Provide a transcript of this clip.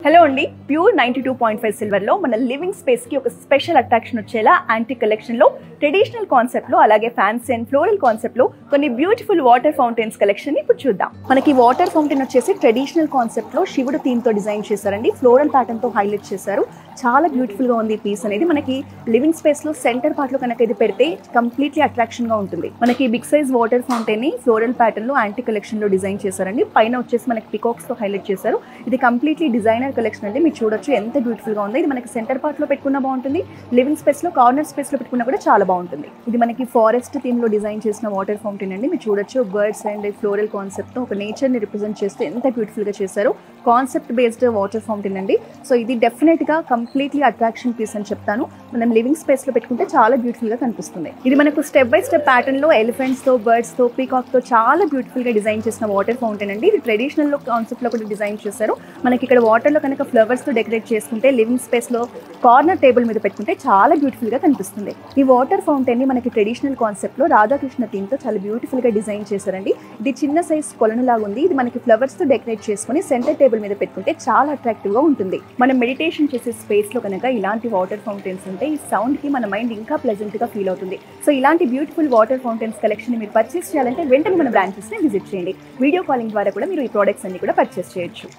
Hello అండి, pure 92.5 సిల్వర్లో మన living స్పేస్కి ఒక స్పెషల్ అట్రాక్షన్ వచ్చేలా యాంటిక్ కలెక్షన్లో ట్రెడిషనల్ కాన్సెప్ట్లో అలాగే ఫ్యాన్సీ అండ్ ఫ్లోరల్ కాన్సెప్ట్లో కొన్ని బ్యూటిఫుల్ వాటర్ ఫౌంటైన్స్ కలెక్షన్ని ఇప్పుడు చూద్దాం. మనకి వాటర్ ఫౌంటైన్ వచ్చేసి ట్రెడిషనల్ కాన్సెప్ట్లో శివుడు థీమ్తో డిజైన్ చేశారండి. ఫ్లోరల్ ప్యాటర్న్తో హైలైట్ చేశారు. చాలా బ్యూటిఫుల్గా ఉంది ఈ పీస్ అనేది. మనకి లివింగ్ స్పేస్లో సెంటర్ పార్ట్లో కనుక ఇది పెడితే కంప్లీట్లీ అట్రాక్షన్గా ఉంటుంది. మనకి బిగ్ సైజ్ వాటర్ ఫౌంటైన్ని ఫ్లోరల్ ప్యాటర్న్లో యాంటిక్ కలెక్షన్లో డిజైన్ చేశారండి. పైన వచ్చేసి మనకి పికాక్స్తో హైలైట్ చేశారు. ఇది కంప్లీట్లీ డిజైనర్ కలెక్షన్ అండి. మీరు చూడొచ్చు ఎంత బ్యూటిఫుల్గా ఉందో. ఇది మనకి సెంటర్ పార్ట్లో పెట్టుకున్న బాగుంటుంది, లివింగ్ స్పేస్లో కార్నర్ స్పేస్లో పెట్టుకున్నా కూడా చాలా బాగుంటుంది. ఇది మనకి ఫారెస్ట్ థీమ్లో డిజైన్ చేసిన వాటర్ ఫౌంటైన్ అండి. మీరు చూడొచ్చు బర్డ్స్ అండ్ ఫ్లోరల్ కాన్సెప్ట్తో ఒక నేచర్ని రిప్రజెంట్ చేస్తూ ఎంత బ్యూటిఫుల్గా చేశారు. కాన్సెప్ట్ బేస్డ్ వాటర్ ఫౌంటైన్ అండి. సో ఇది డెఫినెట్గా కంప్లీట్లీ అట్రాక్షన్ పీస్ అని చెప్తాను. మనం లివింగ్ స్పేస్లో పెట్టుకుంటే చాలా బ్యూటిఫుల్గా కనిపిస్తుంది. ఇది మనకు స్టెప్ బై స్టెప్ ప్యాటర్న్లో ఎలిఫెంట్స్తో, బర్డ్స్తో, పీకాక్తో చాలా బ్యూటిఫుల్గా డిజైన్ చేసిన వాటర్ ఫౌంటైన్ అండి. ఇది ట్రెడిషనల్ కాన్సెప్ట్లో కూడా డిజైన్ చేశారు. మనకి ఇక్కడ వాటర్లో కనుక ఫ్లవర్స్తో డెకరేట్ చేసుకుంటే లివింగ్ స్పేస్లో కార్నర్ టేబుల్ మీద పెట్టుకుంటే చాలా బ్యూటిఫుల్గా కనిపిస్తుంది. ఈ వాటర్ ఫౌంటైన్ని మనకి ట్రెడిషనల్ కాన్సెప్ట్లో రాధాకృష్ణ థీమ్తో చాలా బ్యూటిఫుల్గా డిజైన్ చేశారండి. ఇది చిన్న సైజ్ కొలనులాగా ఉంది. ఇది మనకి ఫ్లవర్స్తో డెకరేట్ చేసుకుని సెంటర్ టేబుల్ మీద పెట్టుకుంటే చాలా అట్రాక్టివ్గా ఉంటుంది. మనం మెడిటేషన్ చేసే స్పేస్లో కనుక ఇలాంటి వాటర్ ఫౌంటైన్స్ ఉంటే ఈ సౌండ్కి మన మైండ్ ఇంకా ప్లెజెంట్గా ఫీల్ అవుతుంది. సో ఇలాంటి బ్యూటిఫుల్ వాటర్ ఫౌంటైన్స్ కలెక్షన్ మీరు పర్చేస్ చేయాలంటే వెంటనే మన బ్రాంచెస్ని విజిట్ చేయండి. వీడియో కాలింగ్ ద్వారా కూడా మీరు ఈ ప్రోడక్ట్స్ అన్ని కూడా పర్చేస్ చేయొచ్చు.